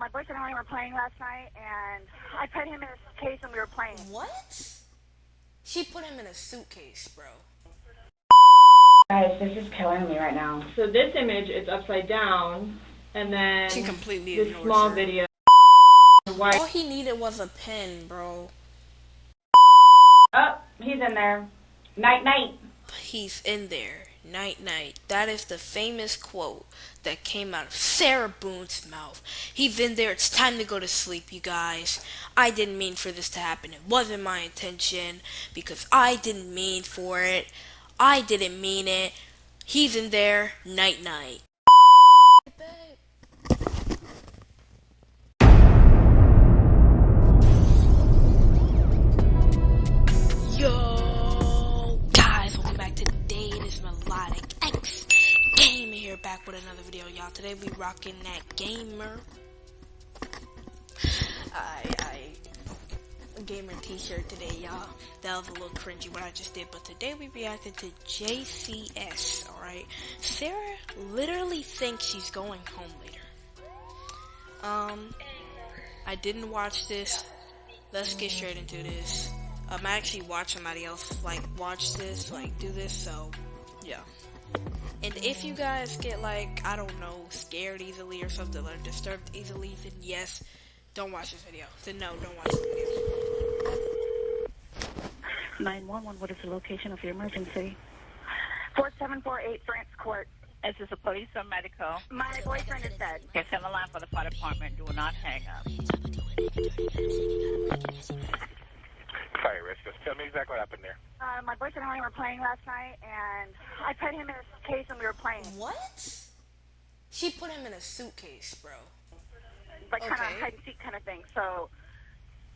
My boyfriend and I were playing last night, and I put him in a case and we were playing. What? She put him in a suitcase, bro. Guys, this is killing me right now. So this image is upside down, and then She completely this ignores small her. video. All he needed was a pen, bro. Oh, he's in there. Night, night. He's in there. Night, night. That is the famous quote that came out of Sarah Boone's mouth. He's in there. It's time to go to sleep, you guys. I didn't mean for this to happen. It wasn't my intention because I didn't mean for it. I didn't mean it. He's in there. Night, night. Yo, guys, welcome back to Dated Melodic X Game here, back with another video, y'all. Today we rocking that gamer. Gamer t-shirt today, y'all. That was a little cringy what I just did, but today we reacted to JCS. Alright, Sarah literally thinks she's going home later. I didn't watch this. Let's get straight into this. I actually watched somebody else watch this, do this, so yeah. And if you guys get I don't know, scared easily or something, or disturbed easily, then yes, don't watch this video. Then no, don't watch this video. 911, what is the location of your emergency? 4748 France Court. Is this a police or medical? My boyfriend is dead. Okay, send a line for the fire department. Do not hang up. Sorry, Rich. Just tell me exactly what happened there. My boyfriend and I were playing last night, and I put him in a case and we were playing. What? She put him in a suitcase, bro. Kind of hide and seek kind of thing. So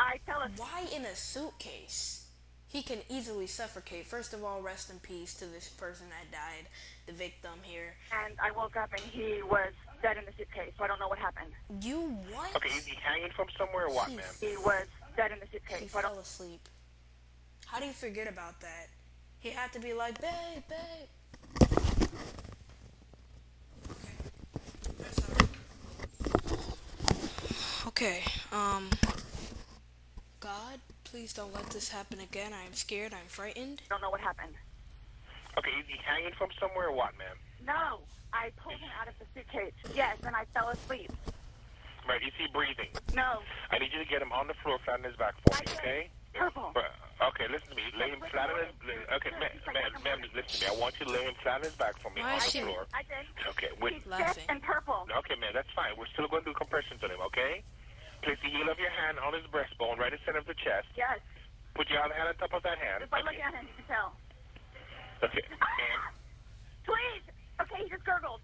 I fell asleep. Why in a suitcase? He can easily suffocate. First of all, rest in peace to this person that died, the victim here. And I woke up and he was dead in the suitcase, so I don't know what happened. You what? Okay, is he hanging from somewhere or what, ma'am? He was dead in the suitcase. He So I don't... fell asleep. How do you forget about that? He had to be like, babe, babe. Okay. That's okay, God, please don't let this happen again. I am scared. I'm frightened. I don't know what happened. Okay, is he hanging from somewhere or what, ma'am? No, I pulled him out of the suitcase. Yes, and I fell asleep. Right, is he breathing? No. I need you to get him on the floor, flat on his back for me, okay? Purple. Okay, listen to me. Lay him flat on his... Okay, ma'am, listen to me. I want you to lay him flat on his back for me on the floor. I did. Okay, wait. He's stiff and purple. Okay, ma'am, that's fine. We're still going to do compressions on him, okay? Place the heel of your hand on his breastbone, right in the center of the chest. Yes. Put your other hand on top of that hand. If I look at him, you can tell. Okay, and... Please! Okay, he just gurgled.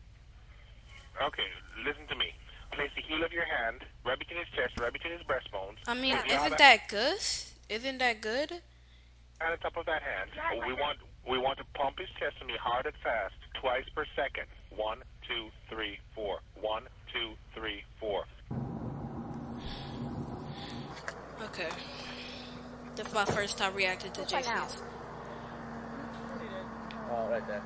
Okay, listen to me. Place the heel of your hand right between his chest, right between his breastbones. I mean, isn't that good? Isn't that good? And on top of that hand, Yeah, we want to pump his chest to me hard and fast, twice per second. 1, 2, 3, 4. 1, 2, 3, 4. Okay. That's my first time reacting to JCS. Oh, right there.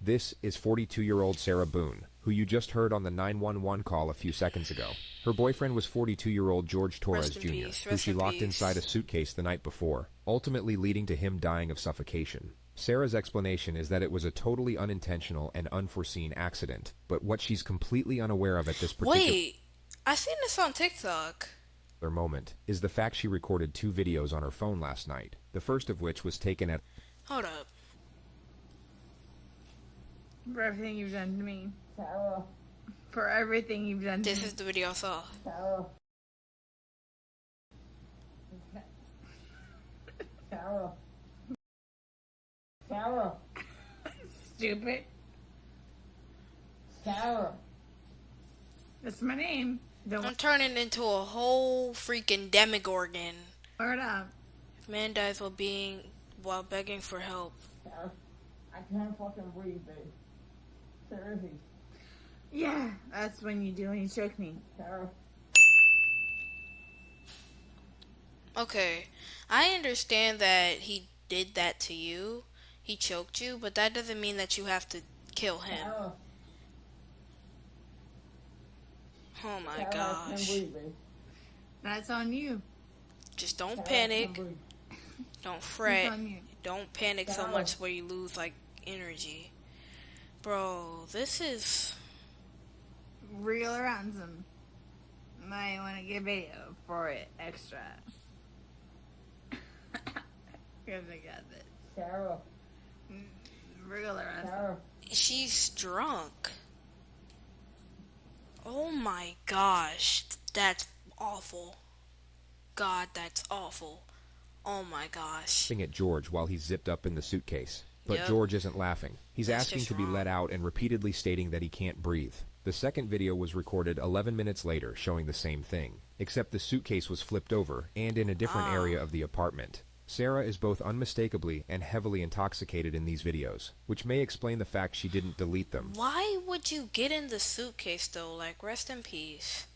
This is 42-year-old Sarah Boone, who you just heard on the 911 call a few seconds ago. Her boyfriend was 42-year-old George Torres Jr., who she locked inside a suitcase the night before, ultimately leading to him dying of suffocation. Sarah's explanation is that it was a totally unintentional and unforeseen accident, but what she's completely unaware of at this particular I seen this on TikTok. moment is the fact she recorded 2 videos on her phone last night, the first of which was taken at... Hold up. For everything you've done to me. For everything you've done to me. This is the video I saw. Stupid. That's my name. I'm turning into a whole freaking demogorgon. Word up. If man dies while begging for help. I can't fucking breathe, babe. Seriously. Yeah, that's when you do when you choke me. Sarah. Okay, I understand that he did that to you. He choked you, but that doesn't mean that you have to kill him. Sarah. Oh my Sarah, I can't gosh. breathe, babe. That's on you. Just don't Sarah, I panic. can't breathe. Don't It's fret. on you. Don't panic so Sarah. much where you lose like energy. Bro, this is Real or ransom. Might want to get video for it extra. Because I got this. Sarah, Real or ransom. Sarah. she's drunk. Oh my gosh. That's awful. God, that's awful. Oh my gosh. At George while he's zipped up in the suitcase. But Yep. George isn't laughing. He's That's asking just to be wrong. let out and repeatedly stating that he can't breathe. The second video was recorded 11 minutes later, showing the same thing, except the suitcase was flipped over and in a different area of the apartment. Sarah is both unmistakably and heavily intoxicated in these videos, which may explain the fact she didn't delete them. Why would you get in the suitcase though? Like, rest in peace.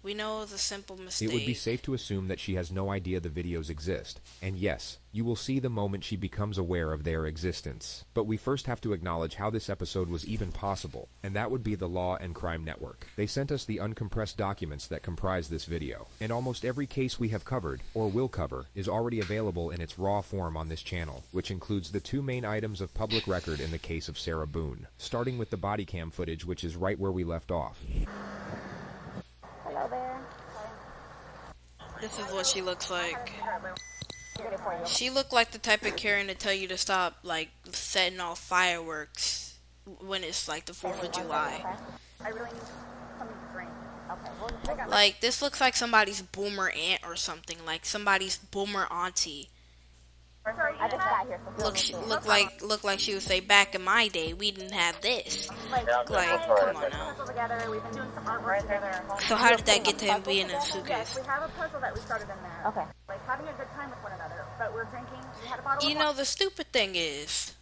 We know it's a simple mistake. It would be safe to assume that she has no idea the videos exist. And yes, you will see the moment she becomes aware of their existence. But we first have to acknowledge how this episode was even possible, and that would be the Law and Crime Network. They sent us the uncompressed documents that comprise this video, and almost every case we have covered, or will cover, is already available in its raw form on this channel, which includes the two main items of public record in the case of Sarah Boone, starting with the body cam footage, which is right where we left off. Hello there. This is what she looks like. She looked like the type of Karen to tell you to stop, like, setting off fireworks when it's, like, the 4th of July. I really need something to drink. Okay. Like, this looks like somebody's boomer aunt or something. Like, somebody's boomer auntie. I just got here. Look like she would say, back in my day, we didn't have this. Like, come on now. Together. We've been doing some artwork together. So how did that get to him being in a suitcase? We have a puzzle that we started in there. Okay. Like having a good time with one another, but we're drinking. We had a bottle You of know, the stupid thing is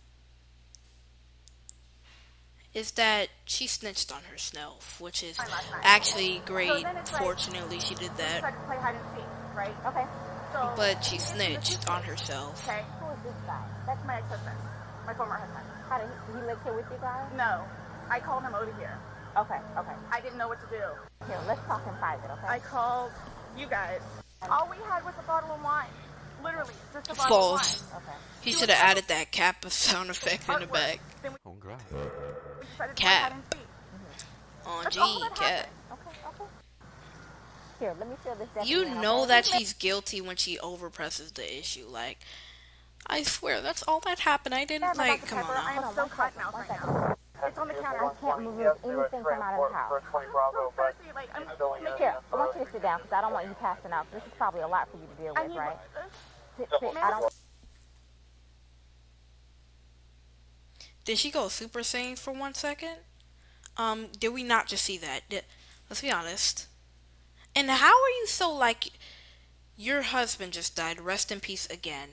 that she snitched on herself, which is actually great. Fortunately, she did wine. that. Tried to play hide and seek, right? Okay. So, But she snitched on herself. okay. Who is this guy? That's my ex-husband. My former husband. How did he live here with you guys? No. I called him over here. Okay, okay. I didn't know what to do. Here, let's talk in private, okay? I called you guys. All we had was a bottle of wine. Literally, just a bottle False. of wine. Okay. He should have added that Kappa sound effect in the back. Then we decided to play Cat. hide and seek. Oh, That's all gee, that Cat. happened. Okay, okay. Here, let me feel this. You know that she's guilty when she overpresses the issue. Like, I swear, that's all that happened. I didn't, like, come on now. I am so caught now right now. It's on the counter. I can't move anything from out of the house. Seriously, like, I'm here, I want you to sit down because I don't want you passing out. This is probably a lot for you to deal with, right? Sit, I don't. Did she go Super Saiyan for 1 second? Did we not just see that? Let's be honest. And how are you so, like, your husband just died, rest in peace again.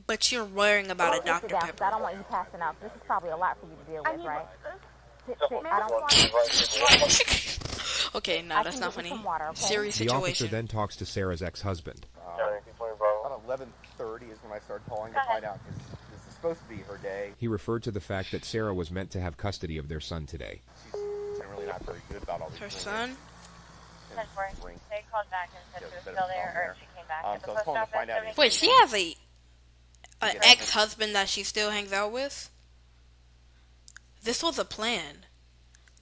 But you're worrying about a Dr. Pepper. I don't want you passing out. This is probably a lot for you to deal with, right? I don't want. Okay, no, that's not funny. Serious The officer situation. then talks to Sarah's ex-husband. About 11:30 is when I started calling to find out because this is supposed to be her day. He referred to the fact that Sarah was meant to have custody of their son today. She's generally not very good about all these Her things. son? And ring. They called back and said she was still there, or she came back. So I was calling to find out. Wait, she has an ex-husband that she still hangs out with? This was a plan.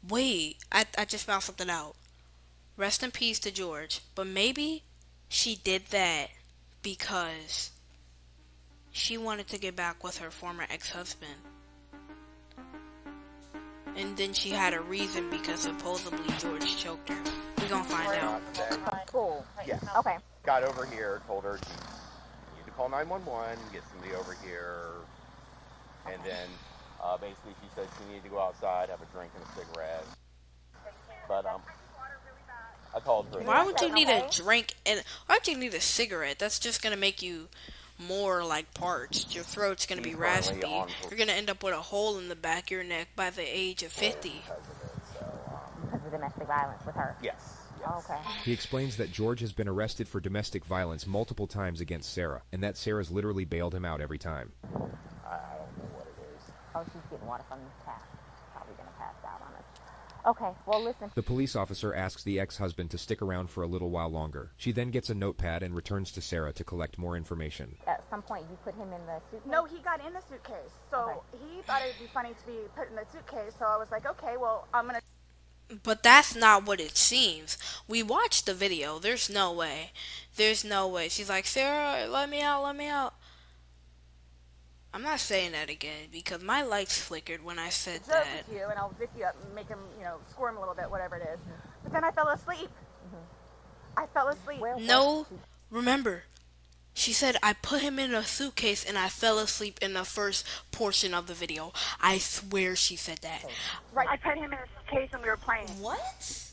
Wait, I just found something out. Rest in peace to George. But maybe she did that because she wanted to get back with her former ex-husband. And then she had a reason because supposedly George choked her. We're gonna find out. Cool. Yeah. Okay. Got over here, told her you need to call 911, get somebody over here, and then basically she said she needed to go outside, have a drink and a cigarette. But I called her. Why would you need a drink and why would you need a cigarette? That's just gonna make you more like parched. Your throat's gonna be raspy. You're gonna end up with a hole in the back of your neck by the age of 50. Because of domestic violence with her. Yes. Okay. He explains that George has been arrested for domestic violence multiple times against Sarah, and that Sarah's literally bailed him out every time. I don't know what it is. Oh, she's getting water from the tap. Probably gonna pass out on us. Okay, well, listen. The police officer asks the ex-husband to stick around for a little while longer. She then gets a notepad and returns to Sarah to collect more information. At some point, you put him in the suitcase? No, he got in the suitcase. So he thought it would be funny to be put in the suitcase. So I was like, okay, well, I'm going to... But that's not what it seems. We watched the video. There's no way. There's no way. She's like, Sarah, let me out, let me out. I'm not saying that again because my lights flickered when I said that. With you, and I'll zip you up and make him, you know, squirm a little bit, whatever it is. But then I fell asleep. I fell asleep. No, remember, she said I put him in a suitcase and I fell asleep in the first portion of the video. I swear she said that. Right, I put him in a suitcase and we were playing. What?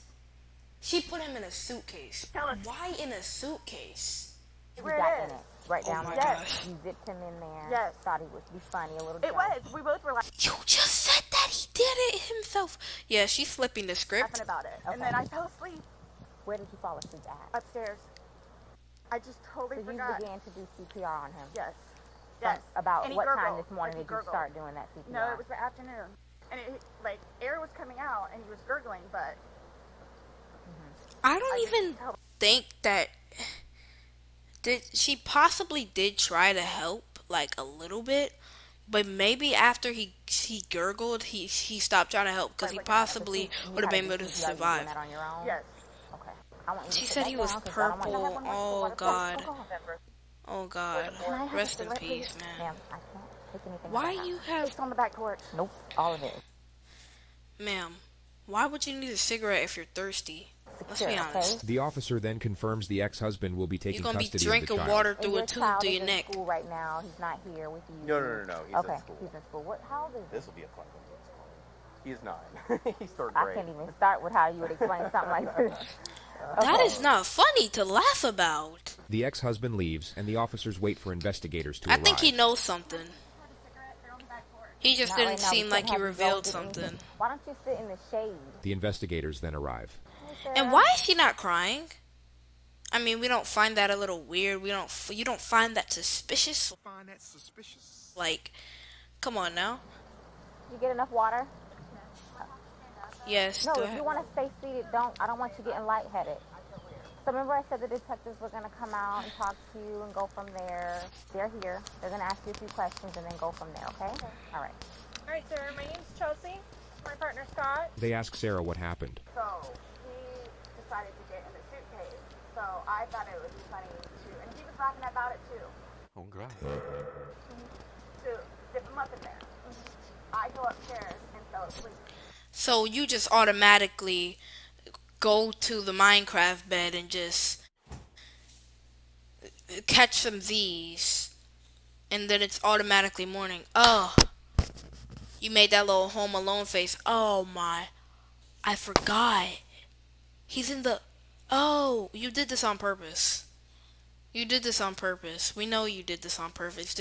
She put him in a suitcase. Why in a suitcase? Where it is. Right down my there. gosh. You zipped him in there. Yes. Thought he would be funny, a little It was. We both were like... You just said that he did it himself. Yeah, she's flipping the script. Laughing about it. Okay. And then I fell asleep. Where did you fall asleep at? Upstairs. I just totally forgot. So you began to do CPR on him? Yes. Yes. About and what gurgled. time this morning did you start doing that CPR? No, it was the afternoon. And it, like, air was coming out and he was gurgling, but... I don't even think that... She possibly did try to help, like, a little bit, but maybe after he gurgled, he stopped trying to help, because he possibly would have been able to survive. Yes. Okay. She said he was purple. Oh, God. Oh, God. Rest in peace, man. Why you have... It's on the back porch. Nope, all of it. Ma'am, why would you need a cigarette if you're thirsty? Let's be honest. The officer then confirms the ex-husband will be taking custody of the child. You're going to be drinking water through a tube through your neck. School right now. He's not here with you. No. He's in school. He's in school. How old is he? This will be a fun one. He's 9. He's third grade. I can't even start with how you would explain something like this. That is not funny to laugh about. The ex-husband leaves, and the officers wait for investigators to arrive. I think he knows something. He just didn't seem like he revealed something. Why don't you sit in the shade? The investigators then arrive. And why is she not crying? I mean, we don't find that a little weird. You don't find that suspicious? Like, come on now. You get enough water? Yes. No, if you want to stay seated, I don't want you getting lightheaded. So remember I said the detectives were going to come out and talk to you and go from there. They're here. They're going to ask you a few questions and then go from there, okay? All right. All right, sir. My name's Chelsea. My partner, Scott. They ask Sarah what happened. So he decided to get in the suitcase. So I thought it would be funny too. And he was laughing about it too. Oh, God. To dip him up in there. I go upstairs and fell asleep. So you just automatically go to the Minecraft bed and just catch some Z's, and then it's automatically morning. Oh, you made that little Home Alone face. Oh my, I forgot. He's in the... Oh, you did this on purpose. You did this on purpose. We know you did this on purpose.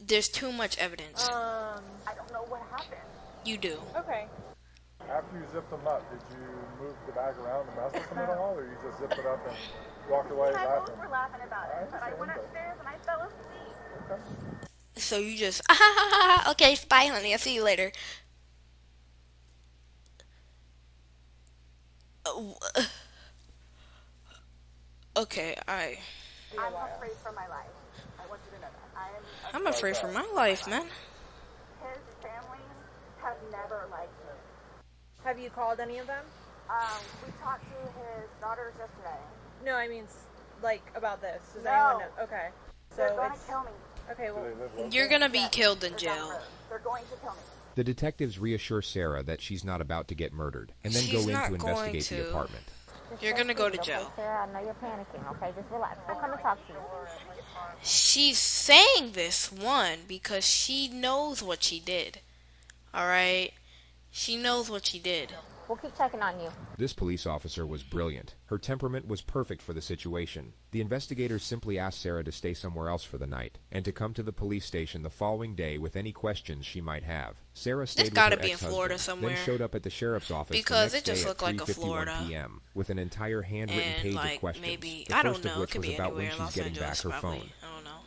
There's too much evidence. I don't know what happened. You do. Okay. After you zipped them up, did you move the bag around and mess with them at all, or you just zipped it up and walked away laughing? I both were laughing about it, but I went upstairs and I fell asleep. Okay. So you just, okay, bye, honey. I'll see you later. Okay, I'm afraid for my life. I want you to know that. I'm afraid for my life, man. His family have never liked him. Have you called any of them? We talked to his daughters yesterday. No, I mean, like, about this. Does No. anyone know? Okay. So They're going to kill me. Okay, well... You're gonna be killed in jail. They're going to kill me. The detectives reassure Sarah that she's not about to get murdered, and then She's go in not to investigate going the to. apartment. You're gonna go to jail. Okay, Sarah, I know you're panicking, okay? Just relax. We'll come and talk to you. She's saying this, one, because she knows what she did. Alright? She knows what she did. We'll keep checking on you. This police officer was brilliant. Her temperament was perfect for the situation. The investigators simply asked Sarah to stay somewhere else for the night, and to come to the police station the following day with any questions she might have. Sarah stayed with her gotta be in Florida somewhere. then showed up at the sheriff's office Because the next it just day looked at like a 3:51 Florida. p.m. with an entire handwritten And, page like, of questions. maybe, the I first don't know, of which it could was be about when anywhere in she's Los getting Angeles, back her probably. phone. I don't know.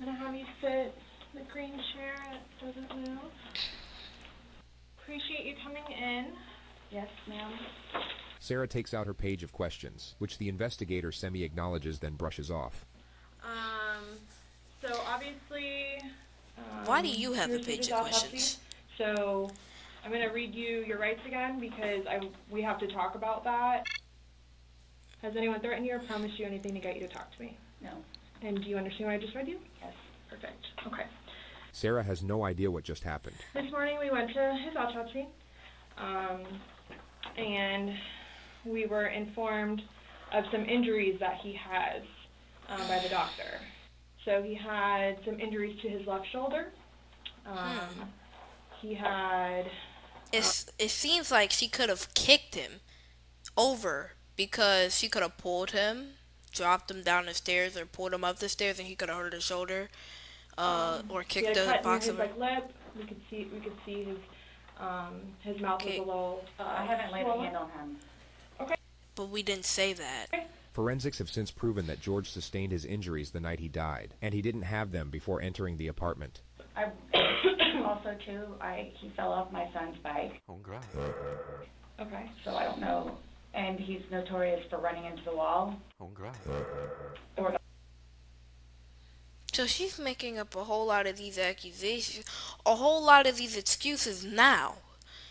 I'm gonna have you sit in the green chair that doesn't move. Appreciate you coming in. Yes, ma'am. Sarah takes out her page of questions, which the investigator semi-acknowledges then brushes off. So obviously... Why do you have a page of questions? So I'm going to read you your rights again because we have to talk about that. Has anyone threatened you or promised you anything to get you to talk to me? No. And do you understand what I just read you? Yes. Perfect. Okay. Sarah has no idea what just happened. This morning we went to his autopsy, and we were informed of some injuries that he has by the doctor. So he had some injuries to his left shoulder. He had... It seems like she could have kicked him over because she could have pulled him, dropped him down the stairs, or pulled him up the stairs, and he could have hurt his shoulder, or kicked the box of his lip. We could see his mouth was a little. I haven't laid a hand on him. Okay. But we didn't say that. Okay. Forensics have since proven that George sustained his injuries the night he died, and he didn't have them before entering the apartment. Also, too, he fell off my son's bike. Oh, God. Okay. So I don't know. And he's notorious for running into the wall. Oh, God. So she's making up a whole lot of these accusations, a whole lot of these excuses now.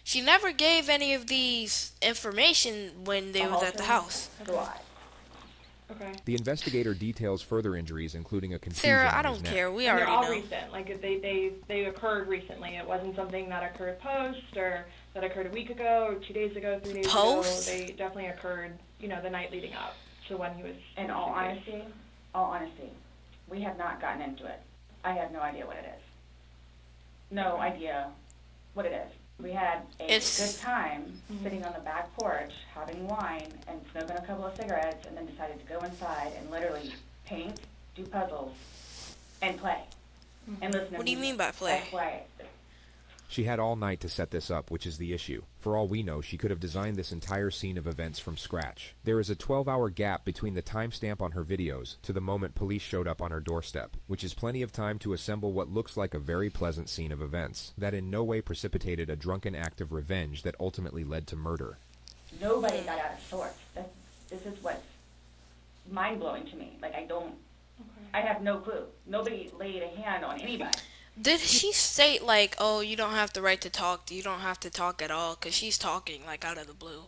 She never gave any of these information when they was at the house. Okay. The investigator details further injuries, including a contusion Sarah, I on don't his neck. care. We And already they're all know. recent. Like they occurred recently. It wasn't something that occurred post or that occurred a week ago or 2 days ago, 3 days Post? ago. They definitely occurred, the night leading up to when he was. In all honesty, we have not gotten into it. I have no idea what it is. No idea what it is. We had a good time sitting on the back porch, having wine, and smoking a couple of cigarettes, and then decided to go inside and literally paint, do puzzles, and play. And listen to What do you music. mean by play? That's why. She had all night to set this up, which is the issue. For all we know, she could have designed this entire scene of events from scratch. There is a 12-hour gap between the timestamp on her videos to the moment police showed up on her doorstep, which is plenty of time to assemble what looks like a very pleasant scene of events that in no way precipitated a drunken act of revenge that ultimately led to murder. Nobody got out of sorts. This is what's mind-blowing to me. Like, I have no clue. Nobody laid a hand on anybody. Did she say, like, oh, you don't have the right to talk, you don't have to talk at all, because she's talking, like, out of the blue?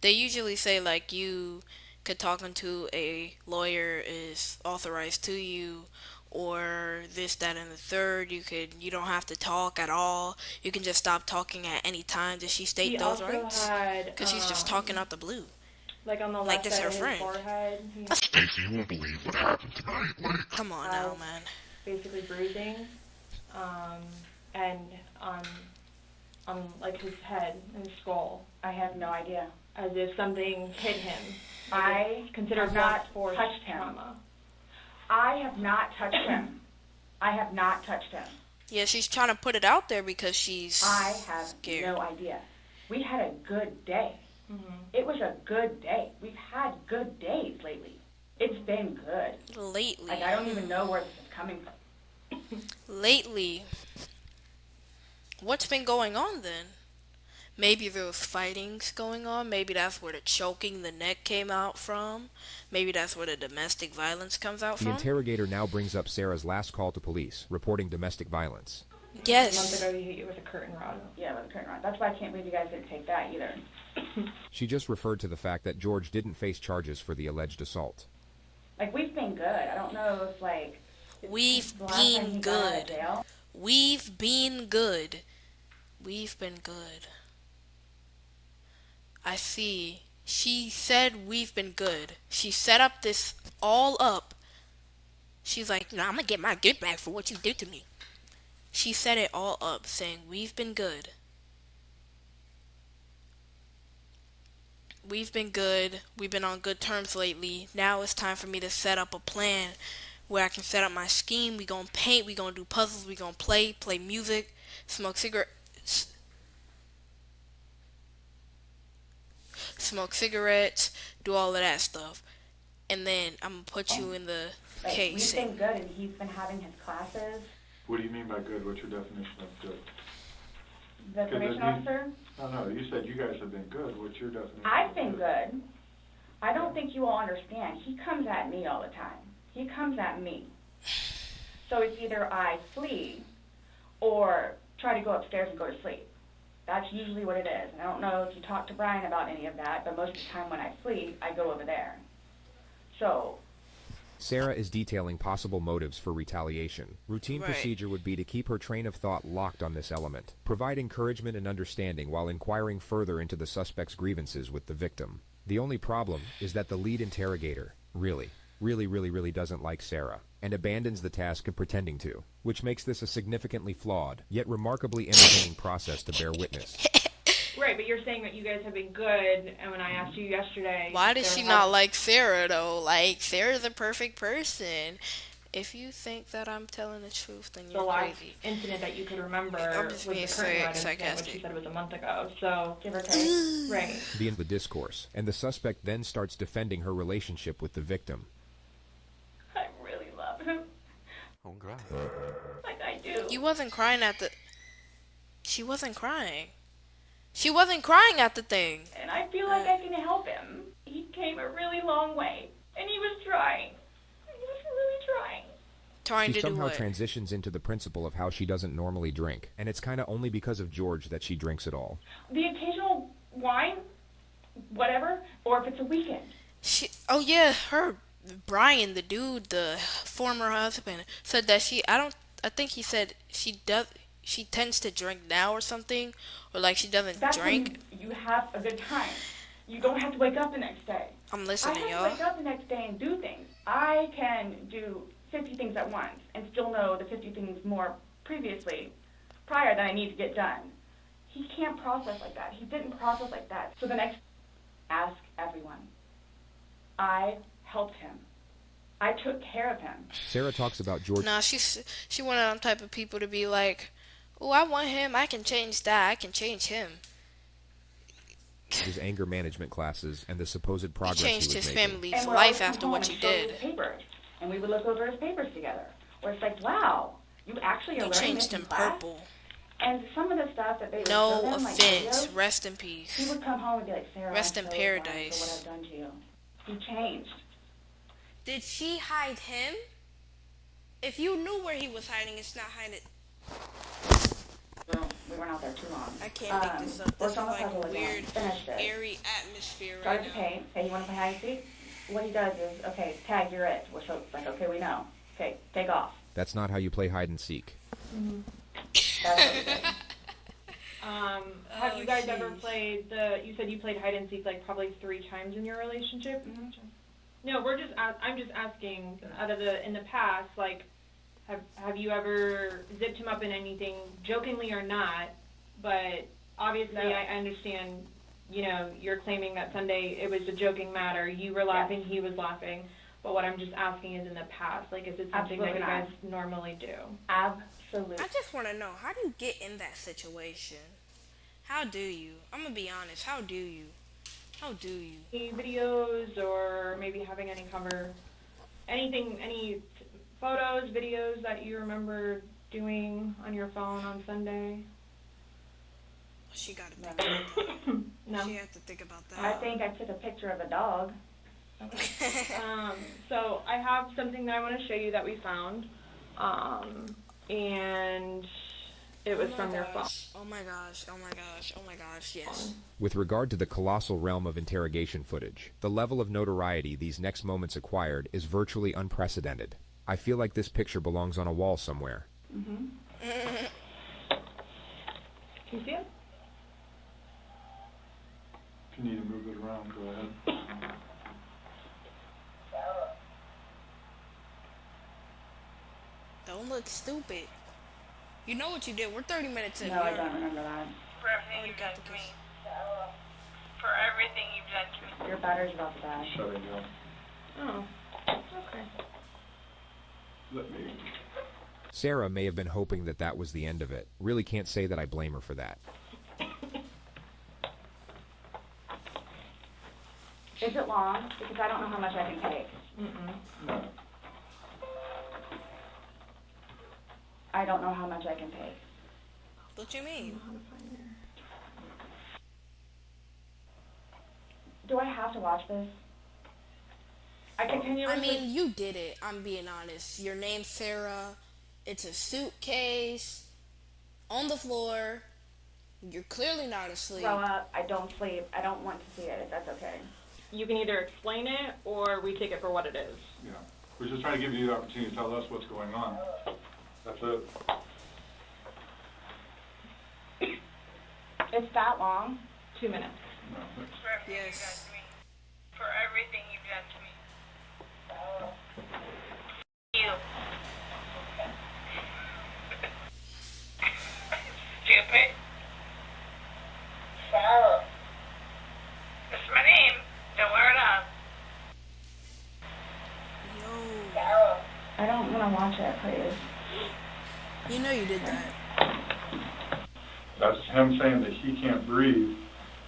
They usually say, like, you could talk until a lawyer is authorized to you, or this, that, and the third. You don't have to talk at all. You can just stop talking at any time. Did she state those rights? Because she's just talking out the blue. Like on the Like left this side her of his friend. forehead. Stacey, you won't believe what happened tonight. Like, come on now, man. Basically bruising, and on like his head and his skull. I have no idea. As if something hit him. I considered have not force touched him. trauma. I have not touched him. I have not touched him. Yeah, she's trying to put it out there because she's I have scared. no idea. We had a good day. It was a good day. We've had good days lately. It's been good. Lately. Like, I don't even know where this is coming from. Lately. What's been going on then? Maybe there was fightings going on. Maybe that's where the choking the neck came out from. Maybe that's where the domestic violence comes out The from. interrogator now brings up Sarah's last call to police, reporting domestic violence. Yes. A month ago, he hit you with a curtain rod. Yeah, with a curtain rod. That's why I can't believe you guys didn't take that either. She just referred to the fact that George didn't face charges for the alleged assault. Like, we've been good. I don't know if, like... We've the last time he been got out of good. jail. We've been good. We've been good. I see. She said we've been good. She set up this all up. She's like, no, I'm gonna get my get back for what you did to me. She set it all up, saying we've been good. We've been good. We've been on good terms lately. Now it's time for me to set up a plan where I can set up my scheme. We gonna paint. We gonna do puzzles. We gonna play music, smoke cigarettes, do all of that stuff. And then I'm gonna put you in the Like, case. we've been good, and he's been having his classes. What do you mean by good? What's your definition of good? The probation officer? No, you said you guys have been good. What's your definition? I've been good. I don't think you all understand. He comes at me all the time. He comes at me. So it's either I flee or try to go upstairs and go to sleep. That's usually what it is. And I don't know if you talked to Brian about any of that, but most of the time when I flee, I go over there. So... Sarah is detailing possible motives for retaliation. Routine procedure would be to keep her train of thought locked on this element, provide encouragement and understanding while inquiring further into the suspect's grievances with the victim. The only problem is that the lead interrogator really doesn't like Sarah, and abandons the task of pretending to, which makes this a significantly flawed, yet remarkably entertaining process to bear witness. Right, but you're saying that you guys have been good, and when I asked you yesterday... Why does she not like Sarah, though? Like, Sarah's a perfect person. If you think that I'm telling the truth, then you're crazy. The last incident that you could remember was the being current incident, which you said was a month ago, so give or take. Right. The discourse, and the suspect then starts defending her relationship with the victim. I really love him. Oh, God. Like I do. You wasn't crying at the... She wasn't crying. She wasn't crying at the thing. And I feel like I can help him. He came a really long way, and he was trying. He was really trying. Trying she to do somehow what? transitions into the principle of how she doesn't normally drink, and it's kind of only because of George that she drinks at all. The occasional wine, whatever, or if it's a weekend. Oh yeah, Brian, the dude, the former husband, said that I think he said she tends to drink now or something, or like she doesn't drink. When you have a good time. You don't have to wake up the next day. I'm listening, y'all. I have to wake up the next day and do things. I can do 50 things at once and still know the 50 things more prior that I need to get done. He can't process like that. He didn't process like that. So the next, ask everyone. I helped him. I took care of him. Sarah talks about George. Nah, she wanted them type of people to be like, oh, I want him. I can change that. I can change him. His anger management classes and the supposed progress he changed he was his making. family's life after what you did. Papers, and we would look over his papers together. Where it's like, wow, you actually are learning this in class? Purple. And some of the stuff that they would no show them, offense. Like videos, rest in peace. He would come home and be like, Sarah, rest I'm in so paradise. sorry for what I've done to you. He changed. Did she hide him? If you knew where he was hiding, it's not hiding. We weren't out there too long. I can't make this up. This is like a weird, airy atmosphere right now. Hey, you want to play hide and seek? What he does is, okay, tag, you're it. We're so like, okay, we know. Okay, take off. That's not how you play hide and seek. Mm-hmm. That's what he did. Have you guys ever played you said you played hide and seek like probably 3 times in your relationship? Mm-hmm. No, I'm just asking, in the past, like, have you ever zipped him up in anything, jokingly or not, but obviously no. I understand, you're claiming that Sunday it was a joking matter, you were laughing, he was laughing, but what I'm just asking is in the past, like, is it something that you guys normally do? Absolutely. I just want to know, how do you get in that situation? How do you? I'm going to be honest, how do you? How do you? Any videos or maybe having any photos, videos that you remember doing on your phone on Sunday? She got to think about that. No. She had to think about that. I think I took a picture of a dog. Okay. So I have something that I want to show you that we found. And it was from your phone. Oh my gosh, oh my gosh, oh my gosh, yes. With regard to the colossal realm of interrogation footage, the level of notoriety these next moments acquired is virtually unprecedented. I feel like this picture belongs on a wall somewhere. Mm-hmm. Can you see it? If you need to move it around, go ahead. Don't look stupid. You know what you did. We're 30 minutes in. No, I don't remember that. For everything you've done to me. For everything you've done to me. Your battery's about to die. Shut it down. Oh, okay. Let me... Sarah may have been hoping that that was the end of it. Really can't say that I blame her for that. Is it long? Because I don't know how much I can take. No. I don't know how much I can take. What you mean? Do I have to watch this? I continuously... I mean, you did it. I'm being honest. Your name's Sarah. It's a suitcase on the floor. You're clearly not asleep. Grow up. I don't sleep. I don't want to see it, if that's okay. You can either explain it or we take it for what it is. Yeah. We're just trying to give you the opportunity to tell us what's going on. That's it. It's that long? 2 minutes. No, For everything you've done to me. For everything you've done to me. You. Stupid. Sarah. That's my name. Don't wear it up. Yo. Sarah. I don't want to watch it, please. You know you did that. That's him saying that he can't breathe,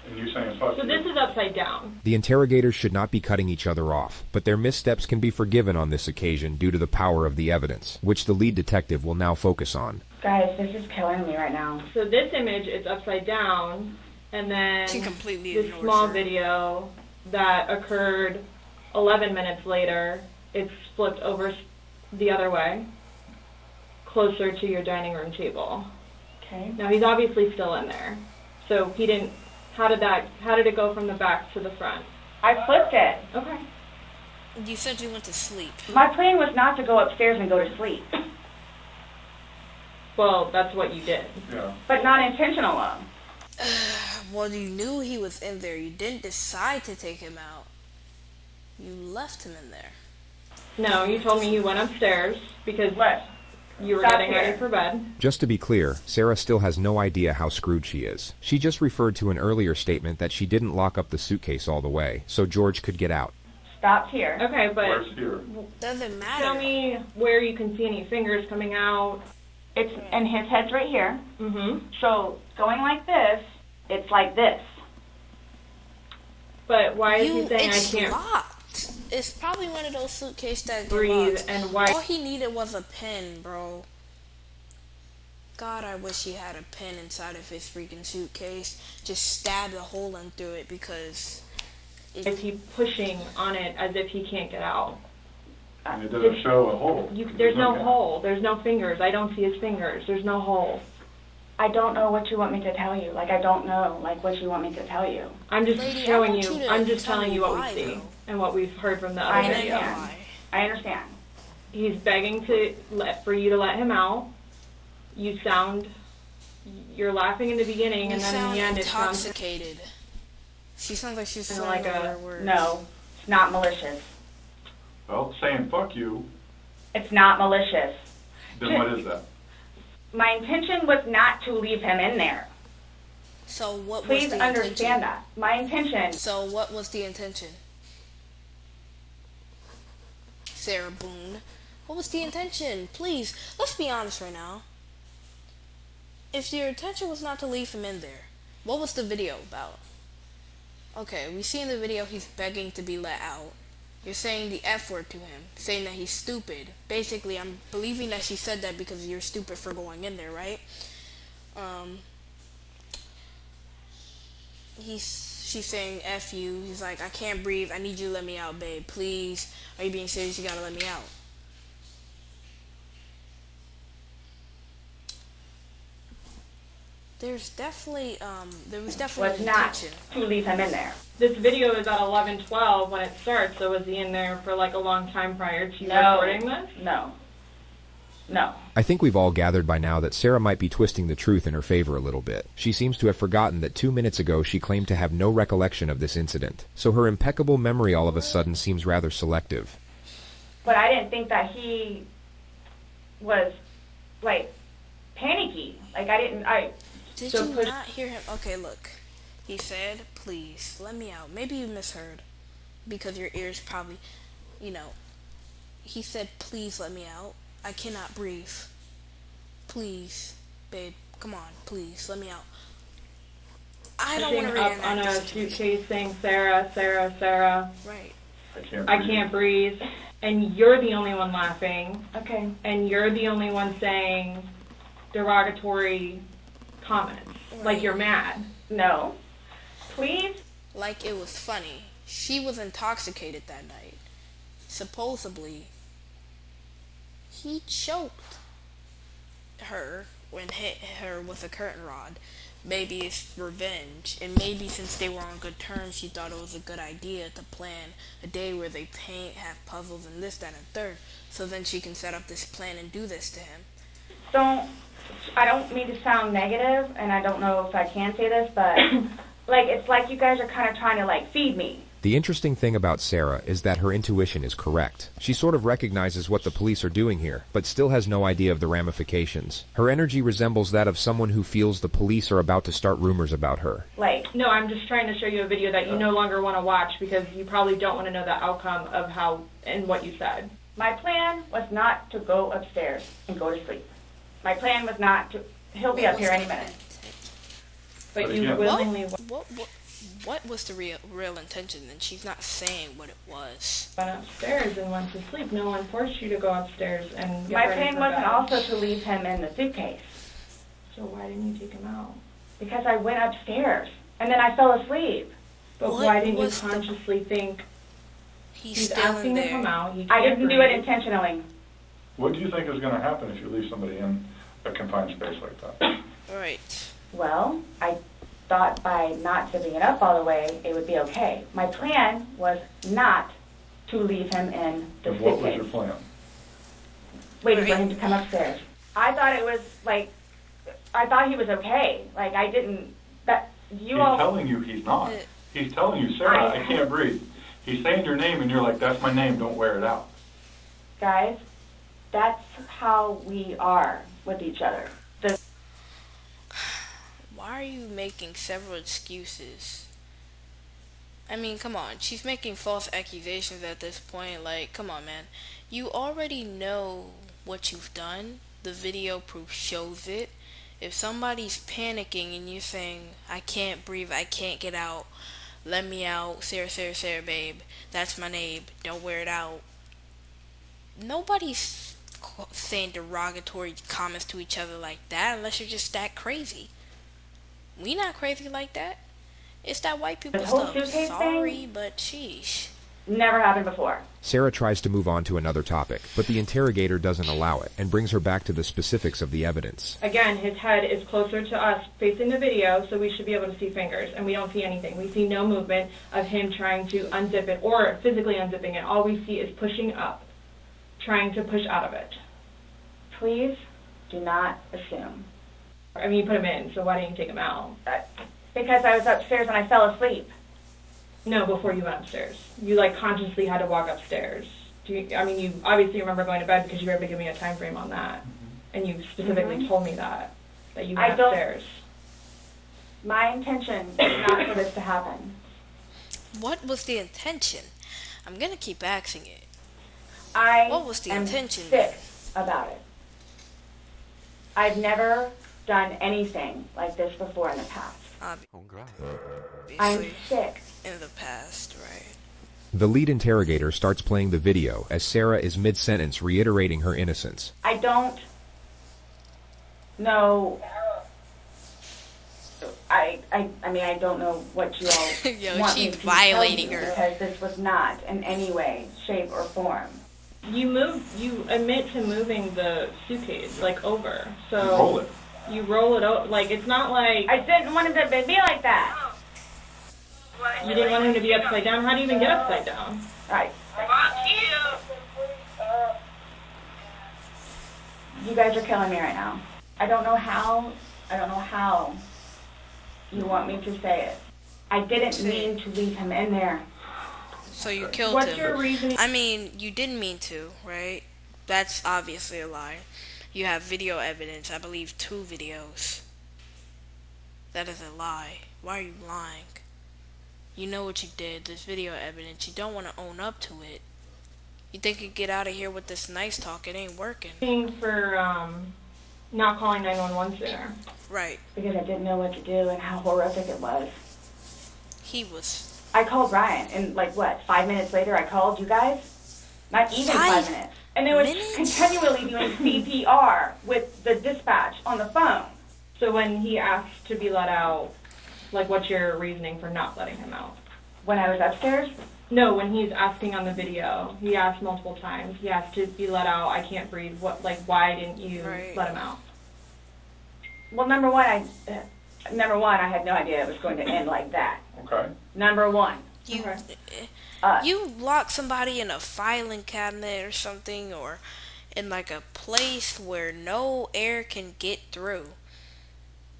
and you saying fuck So you. this is upside down. The interrogators should not be cutting each other off, but their missteps can be forgiven on this occasion due to the power of the evidence, which the lead detective will now focus on. Guys, this is killing me right now. So this image is upside down, and then She completely this ignores small her. video that occurred 11 minutes later, it's flipped over the other way, closer to your dining room table. Okay. Now he's obviously still in there. So he didn't, how did it go from the back to the front? I flipped it. Okay. You said you went to sleep. My plan was not to go upstairs and go to sleep. Well, that's what you did. Yeah. But not intentional. Well, you knew he was in there. You didn't decide to take him out. You left him in there. No, you told me you went upstairs because you were Stop getting here. ready for bed. Just to be clear, Sarah still has no idea how screwed she is. She just referred to an earlier statement that she didn't lock up the suitcase all the way, so George could get out. Stopped here. Okay, but Where's here? Doesn't matter. tell me where you can see any fingers coming out. It's, and his head's right here. Mm-hmm. So going like this, it's like this. But why is he saying it's I can't locked. It's probably one of those suitcases that get breathe locked. and why? All he needed was a pen, bro. God, I wish he had a pen inside of his freaking suitcase. Just stab a hole in through it because... Is he pushing on it as if he can't get out? And it doesn't show a hole. There's no hole. There's no fingers. I don't see his fingers. There's no hole. I don't know what you want me to tell you. Like, I don't know, like, what you want me to tell you. I'm just Lady, showing I want you. you to I'm just tell telling me you what why, we see though. and what we've heard from the I other video. understand. I understand. He's begging for you to let him out. You're laughing in the beginning, You and then in sound the end it sounds intoxicated. She sounds like she's kinda saying like like a words. No, it's not malicious. Well, saying fuck you, It's not malicious. then what is that? My intention was not to leave him in there. So what was Please the understand intention? that. My intention... So what was the intention? Sarah Boone. What was the intention? Please, let's be honest right now. If your intention was not to leave him in there, what was the video about? Okay, we see in the video he's begging to be let out. You're saying the F word to him, saying that he's stupid. Basically, I'm believing that she said that because you're stupid for going in there, right? She's saying F you. He's like, I can't breathe. I need you to let me out, babe. Please. Are you being serious? You gotta let me out. There was definitely was not intention. to leave him in there. This video is at 11:12 when it starts, so was he in there for like a long time prior to No. recording this? No. No. I think we've all gathered by now that Sarah might be twisting the truth in her favor a little bit. She seems to have forgotten that 2 minutes ago she claimed to have no recollection of this incident, so her impeccable memory all of a sudden seems rather selective. But I didn't think that he was, like, panicky. Like, Did you not hear him? Okay, look. He said, please, let me out. Maybe you misheard. Because your ears probably, he said, please let me out. I cannot breathe. Please, babe, come on, please, let me out. I don't want to up on a suitcase saying Sarah, Sarah, Sarah. Right. I can't breathe. And you're the only one laughing. Okay. And you're the only one saying derogatory comments. Like you're mad. No. Please? Like it was funny. She was intoxicated that night. Supposedly, he choked her and hit her with a curtain rod. Maybe it's revenge, and maybe since they were on good terms, she thought it was a good idea to plan a day where they paint, have puzzles, and this, that, and third, so then she can set up this plan and do this to him. I don't mean to sound negative, and I don't know if I can say this, but like it's like you guys are kind of trying to like feed me. The interesting thing about Sarah is that her intuition is correct. She sort of recognizes what the police are doing here, but still has no idea of the ramifications. Her energy resembles that of someone who feels the police are about to start rumors about her. No, I'm just trying to show you a video that you no longer want to watch because you probably don't want to know the outcome of how and what you said. My plan was not to go upstairs and go to sleep. My plan was not to... He'll be up here any minute. But you willingly... What was the real intention? And she's not saying what it was. Went upstairs and went to sleep. No one forced you to go upstairs and get My ready plan for wasn't bed. also to leave him in the suitcase. So why didn't you take him out? Because I went upstairs and then I fell asleep. But why didn't you consciously think he's asking to come out? I didn't do it intentionally. What do you think is going to happen if you leave somebody in a confined space like that? Right. Well, I thought by not zipping it up all the way, it would be okay. My plan was not to leave him in the suitcase. What was your plan? Waiting for him to come upstairs. I thought it was like, I thought he was okay. Like I didn't, He's telling you he's not. He's telling you, Sarah, I can't breathe. He's saying your name and you're like, that's my name, don't wear it out. Guys, that's how we are with each other. Why are you making several excuses? I mean, come on. She's making false accusations at this point. Like, come on, man. You already know what you've done. The video proof shows it. If somebody's panicking and you're saying, I can't breathe, I can't get out, let me out, Sarah, Sarah, Sarah, babe, that's my name, don't wear it out. Nobody's saying derogatory comments to each other like that unless you're just that crazy. We not crazy like that. It's that white people stuff. Sorry, but sheesh. Never happened before. Sarah tries to move on to another topic, but the interrogator doesn't allow it and brings her back to the specifics of the evidence. Again, his head is closer to us facing the video, so we should be able to see fingers, and we don't see anything. We see no movement of him trying to unzip it or physically unzipping it. All we see is pushing up, trying to push out of it. Please do not assume. I mean, you put him in, so why didn't you take him out? Because I was upstairs and I fell asleep. No, before you went upstairs. You, consciously had to walk upstairs. You obviously remember going to bed because you were able to give me a time frame on that. And you specifically told me that you went upstairs. My intention is not for this to happen. What was the intention? I'm going to keep asking it. What was the intention? Sick about it. I've never done anything like this before in the past. I'm sick. In the past, right. The lead interrogator starts playing the video as Sarah is mid-sentence reiterating her innocence. I don't know. I don't know what you all want me to violating tell you, her. Because this was not in any way, shape, or form. You admit to moving the suitcase, over. So roll it. You roll it out, it's not like... I didn't want him to be like that. You didn't want him to be upside down? How do you even get upside down? Right. You guys are killing me right now. I don't know how you want me to say it. I didn't mean to leave him in there. So you killed him. What's your reason? I mean, you didn't mean to, right? That's obviously a lie. You have video evidence, I believe 2 videos. That is a lie. Why are you lying? You know what you did. There's video evidence. You don't want to own up to it. You think you get out of here with this nice talk. It ain't working. For not calling 911 sooner. Right. Because I didn't know what to do and how horrific it was. I called Ryan, and 5 minutes later I called you guys? Not even 5 minutes. And they were continually doing CPR with the dispatch on the phone. So when he asked to be let out, like, what's your reasoning for not letting him out? When I was upstairs? No, when he's asking on the video, he asked multiple times. He asked to be let out. I can't breathe. What? Like, why didn't you let him out? Well, number one, I had no idea it was going to end like that. Okay. Number one. You lock somebody in a filing cabinet or something, or in like a place where no air can get through.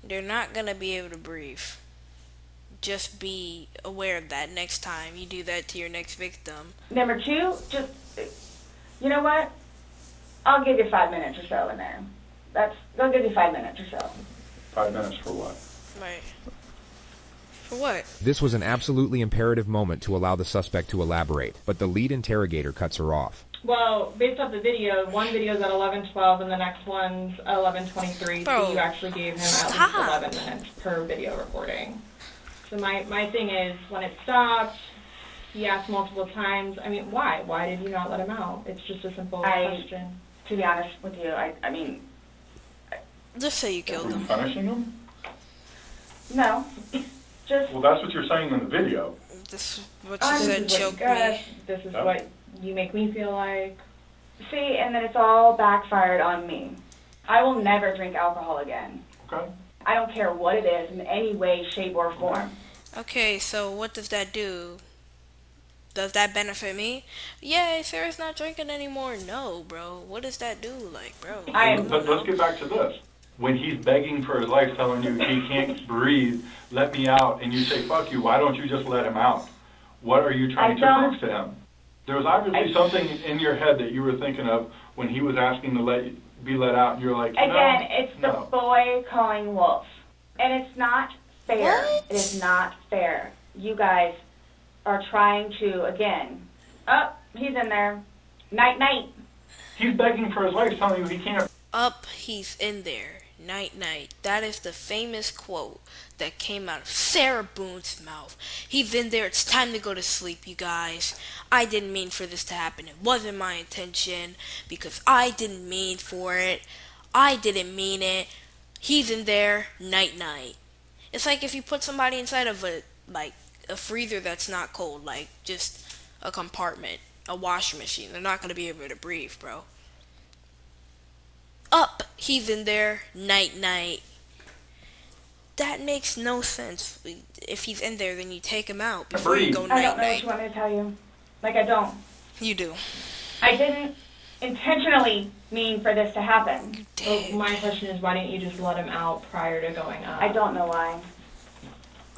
They're not gonna be able to breathe. Just be aware of that next time you do that to your next victim. Number two, just, you know what? I'll give you 5 minutes or so in there. They'll give you 5 minutes or so. 5 minutes for what? Right. For what? This was an absolutely imperative moment to allow the suspect to elaborate, but the lead interrogator cuts her off. Well, based off the video, one video's at 11:12 and the next one's at 11:23. So you actually gave him at least 11 minutes per video recording. So my thing is, when it stopped, he asked multiple times. I mean, why? Why did you not let him out? It's just a simple question. To be honest with you, I mean... Just say you killed him. Punishing him? No. Just... Well, that's what you're saying in the video. This is what you said, choke me. This is what you make me feel like. See, and then it's all backfired on me. I will never drink alcohol again. Okay. I don't care what it is in any way, shape, or form. Okay, so what does that do? Does that benefit me? Yay, Sarah's not drinking anymore. No, bro. What does that do? Like, bro. Let's get back to this. When he's begging for his life, telling you he can't breathe, let me out, and you say, fuck you, why don't you just let him out? What are you trying to prove to him? There was obviously something in your head that you were thinking of when he was asking to be let out, and you're like, no. Again, it's the boy calling wolf. And it's not fair. What? It is not fair. You guys are trying to, again, he's in there. Night, night. He's begging for his life, telling you he can't. He's in there. Night, night. That is the famous quote that came out of Sarah Boone's mouth. He's in there. It's time to go to sleep, you guys. I didn't mean for this to happen. It wasn't my intention because I didn't mean for it. I didn't mean it. He's in there. Night, night. It's like if you put somebody inside of a freezer that's not cold, like just a compartment, a washing machine. They're not going to be able to breathe, bro. He's in there. Night, night. That makes no sense. If he's in there, then you take him out before you go night, I don't know night. what you want me to tell you. Like, I don't. You do. I didn't intentionally mean for this to happen. Well, my question is, why didn't you just let him out prior to going up? I don't know why.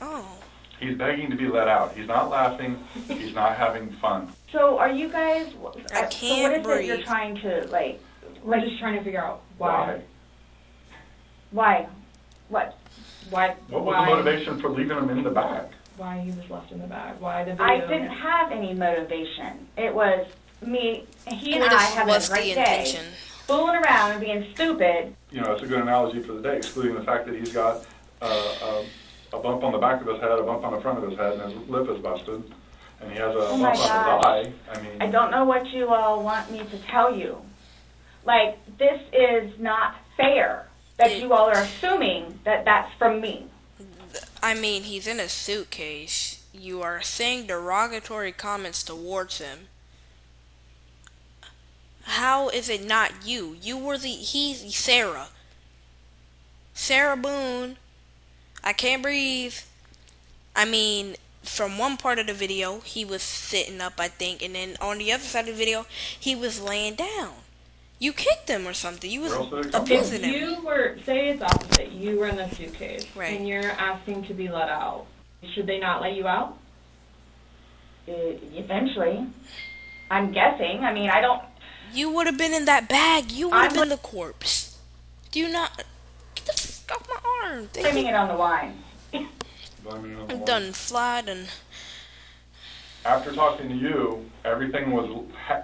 Oh. He's begging to be let out. He's not laughing. He's not having fun. So are you guys... I can't so what is breathe. it you're trying to, like... We're just trying to figure out why. Why? What? Why? What was the motivation for leaving him in the bag? Why he was left in the bag? Why the video? I didn't have any motivation. It was me, he and I having a great day, fooling around and being stupid. You know, it's a good analogy for the day, excluding the fact that he's got a bump on the back of his head, a bump on the front of his head, and his lip is busted, and he has a bump on his eye. I mean, I don't know what you all want me to tell you. Like, this is not fair that you all are assuming that that's from me. I mean, he's in a suitcase. You are saying derogatory comments towards him. How is it not you? You were he's Sarah. Sarah Boone. I can't breathe. I mean, from one part of the video, he was sitting up, I think, and then on the other side of the video, he was laying down. You kicked him or something. You was abusing him. You were, say it's opposite. You were in the suitcase, right, and you're asking to be let out. Should they not let you out? Eventually. I'm guessing. I mean, I don't... You would have been in that bag. You would have been the corpse. Do you not... Get the fuck off my arm. Blaming it on the wine. I'm done flied and... After talking to you, everything was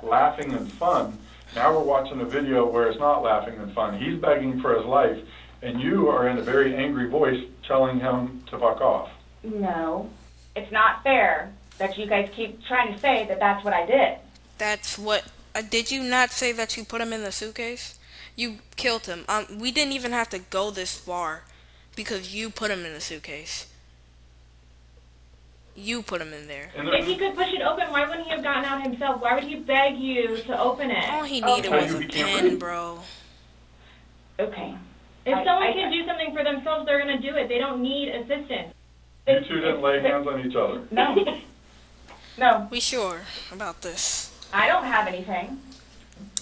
laughing and fun. Now we're watching a video where it's not laughing and fun. He's begging for his life, and you are in a very angry voice telling him to fuck off. No. It's not fair that you guys keep trying to say that that's what I did. That's what... did you not say that you put him in the suitcase? You killed him. We didn't even have to go this far. Because you put him in a suitcase. You put him in there. If he could push it open, why wouldn't he have gotten out himself? Why would he beg you to open it? All he needed was a pen, bro. Okay. If someone can do something for themselves, they're going to do it. They don't need assistance. You two didn't lay hands on each other. No. No. We sure about this? I don't have anything.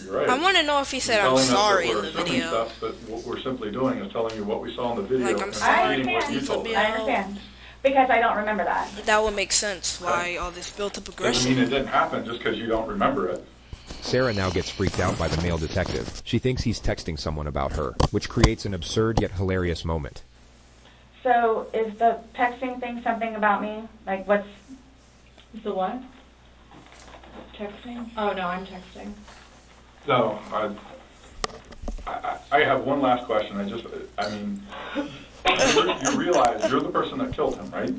You're right. I want to know if he said I'm sorry in the video. Stuff, but what we're simply doing is telling you what we saw in the video. Like, I'm sorry. I understand. Because I don't remember that. That would make sense why all this built up aggression. Doesn't mean it didn't happen just because you don't remember it. Sarah now gets freaked out by the male detective. She thinks he's texting someone about her, which creates an absurd yet hilarious moment. So, is the texting thing something about me? Like, what's... The what? Texting? Oh, no, I'm texting. No, I have one last question. You realize you're the person that killed him, right?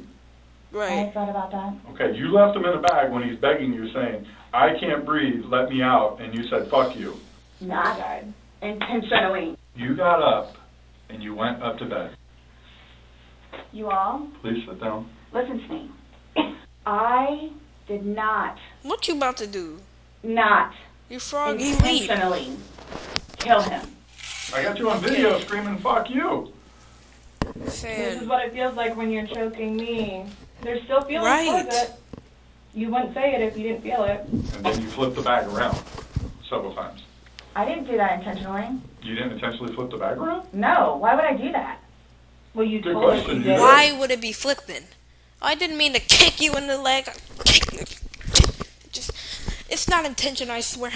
Right. I thought about that. Okay, you left him in a bag when he's begging you, saying, I can't breathe, let me out, and you said, fuck you. Not intentionally. You got up, and you went up to bed. You all? Please sit down. Listen to me. I did not. What you about to do? Not. You frog, you intentionally kill him. I got you on video screaming, fuck you. This is what it feels like when you're choking me. There's still feelings towards it. You wouldn't say it if you didn't feel it. And then you flipped the bag around several times. I didn't do that intentionally. You didn't intentionally flip the bag around? No. Why would I do that? Well, you Good told us question. you did. Why would it be flipping? I didn't mean to kick you in the leg. It's not intention, I swear.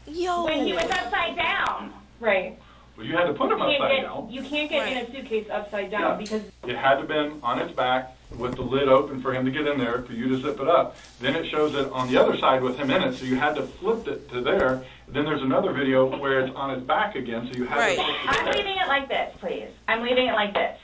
Yo. When he was upside down. Right. Well, you had to put him upside down. You can't get in a suitcase upside down because... It had to have been on its back with the lid open for him to get in there, for you to zip it up. Then it shows it on the other side with him in it, so you had to flip it to there. Then there's another video where it's on his back again, so you had to flip it I'm leaving it like this, please. I'm leaving it like this.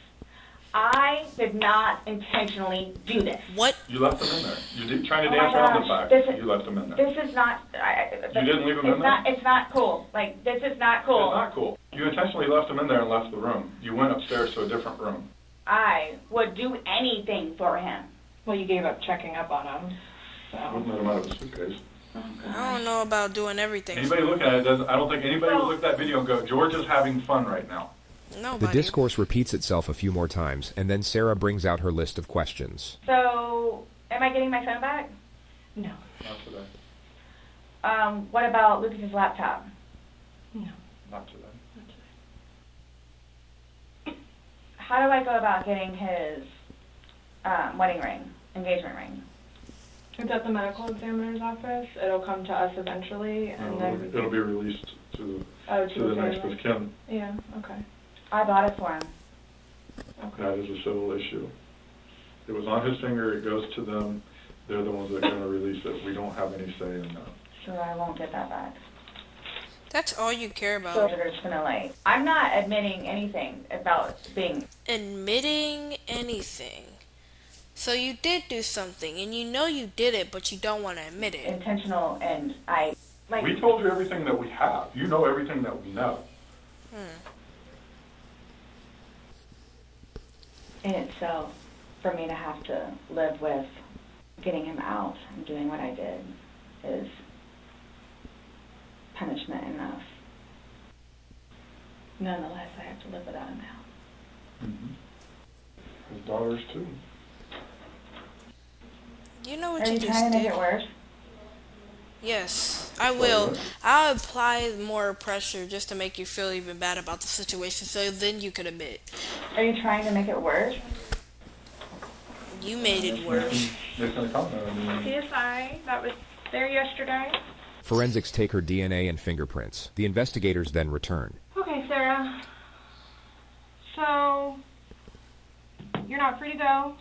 I did not intentionally do this. What? You left him in there. You did trying to dance around the fact. You left him in there. This is not... You didn't leave him in there? It's not cool. Like, this is not cool. It's not cool. You intentionally left him in there and left the room. You went upstairs to a different room. I would do anything for him. Well, you gave up checking up on him. So. Wouldn't let him out of his suitcase. I don't know about doing everything. Anybody looking at it doesn't... I don't think anybody would look at that video and go, George is having fun right now. Nobody. The discourse repeats itself a few more times, and then Sarah brings out her list of questions. So, am I getting my phone back? No. Not today. What about Lucas's laptop? No. Not today. How do I go about getting his wedding ring, engagement ring? It's at the medical examiner's office. It'll come to us eventually, and then It'll be released to the next of kin. Yeah. Okay. I bought it for him. Okay. That is a civil issue. It was on his finger. It goes to them. They're the ones that are going to release it. We don't have any say in that. So I won't get that back. That's all you care about. So they're just gonna like. I'm not admitting anything about being. Admitting anything. So you did do something, and you know you did it, but you don't want to admit it. Intentional, and I like. We told you everything that we have. You know everything that we know. In itself, for me to have to live with getting him out and doing what I did is punishment enough. Nonetheless, I have to live without him now. Mm-hmm. His daughters too. You know what Are you you just trying to did? make it worse? Yes, I will. I'll apply more pressure just to make you feel even bad about the situation, so then you could admit. Are you trying to make it worse? You made it worse. CSI, that was there yesterday. Forensics take her DNA and fingerprints. The investigators then return. Okay, Sarah. So, you're not free to go.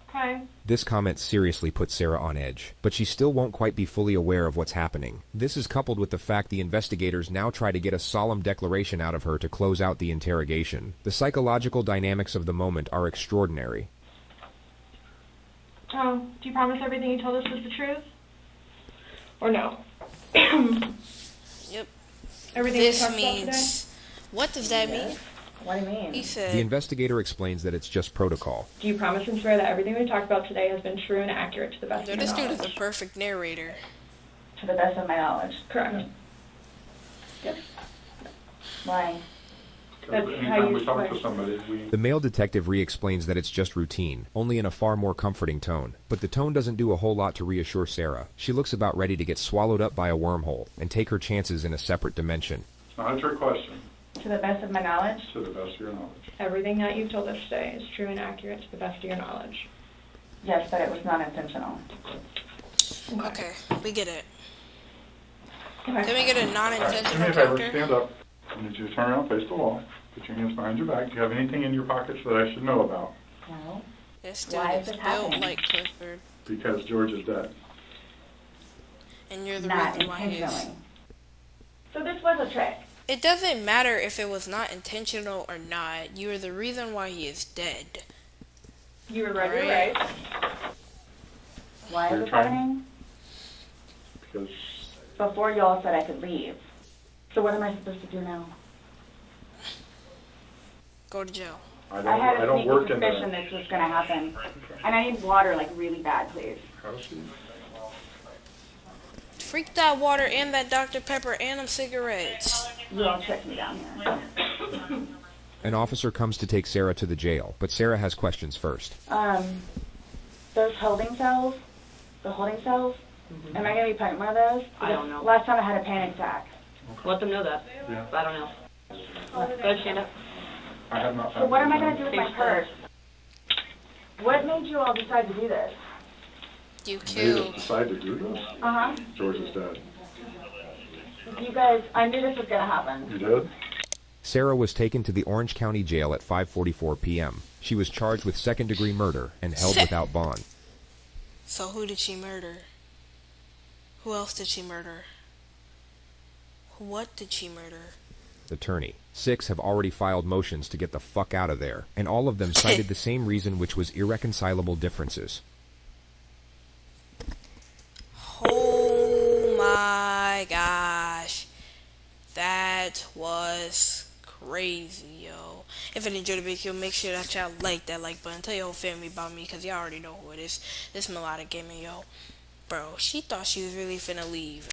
Okay. This comment seriously puts Sarah on edge, but she still won't quite be fully aware of what's happening. This is coupled with the fact the investigators now try to get a solemn declaration out of her to close out the interrogation. The psychological dynamics of the moment are extraordinary. Oh, do you promise everything you told us was the truth? Or no? Yep. Everything This we talked about means... What does that mean? What do you mean? He said... The investigator explains that it's just protocol. Do you promise and swear that everything we've talked about today has been true and accurate to the best of your knowledge? This dude is the perfect narrator. To the best of my knowledge. Correct. Yep. Why? That's Anytime we talk to somebody, The male detective re-explains that it's just routine, only in a far more comforting tone. But the tone doesn't do a whole lot to reassure Sarah. She looks about ready to get swallowed up by a wormhole and take her chances in a separate dimension. It's not a trick question. To the best of my knowledge? To the best of your knowledge. Everything that you've told us today is true and accurate to the best of your knowledge. Yes, but it was not intentional. Okay, we get it. Okay. Can we get a Do me non-intentional a favor, counter? stand up. I need you to turn around, face the wall. Put your hands behind your back. Do you have anything in your pockets that I should know about? No. This dude Why is is it built happening? like Clifford. Because George is dead. And you're the Not reason why he is. intentionally. So this was a trick. It doesn't matter if it was not intentional or not. You are the reason why he is dead. You were right. Why So is you're this trying- happening? Because Before y'all said I could leave. So what am I supposed to do now? Go to jail. I I don't, had I a don't sneaky work in suspicion the... this was going to happen. And I need water, like, really bad, please. How's she? Freak that water and that Dr. Pepper and them cigarettes. You all check me down here. An officer comes to take Sarah to the jail, but Sarah has questions first. Those holding cells, the holding cells, am I going to be put in one of those? I don't know. Last time I had a panic attack. Let them know that. Yeah. I don't know. Go ahead, stand up. I have not So found what am I anything. going to do with my purse? What made you all decide to do this? You Made us killed. decide to do this? Uh-huh. George is dead. You guys, I knew this was going to happen. You did? Sarah was taken to the Orange County Jail at 5:44 p.m. She was charged with second-degree murder and held without bond. So who did she murder? Who else did she murder? What did she murder? Attorney. 6 have already filed motions to get the fuck out of there, and all of them cited the same reason, which was irreconcilable differences. Oh my gosh. That was crazy, yo. If you enjoyed the video, make sure that y'all like that like button. Tell your whole family about me, because y'all already know who it is. This Melodic Gaming, yo. Bro, she thought she was really finna leave.